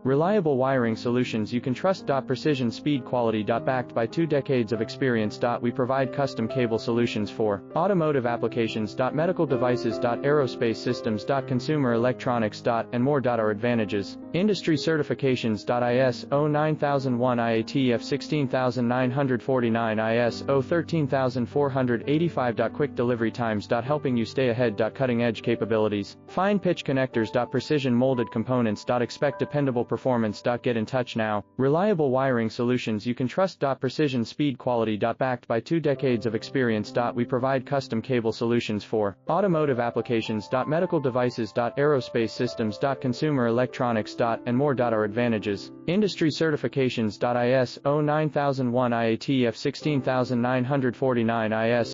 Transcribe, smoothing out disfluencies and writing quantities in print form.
Reliable wiring solutions you can trust. Precision speed quality. Backed by 2 decades of experience. We provide custom cable solutions for automotive applications. Medical devices. Aerospace systems. Consumer electronics. And more. Our advantages: industry certifications. ISO 9001, IATF 16949, ISO 13485. Quick delivery times. Helping you stay ahead. Cutting edge capabilities: fine pitch connectors. Precision molded components. Expect dependable performance. Get in touch now. Reliable wiring solutions you can trust. Precision speed quality. Backed by 2 decades of experience. We provide custom cable solutions for automotive applications. Medical devices. Aerospace systems. Consumer electronics. And more. Our advantages: industry certifications. ISO 9001, IATF 16949, ISO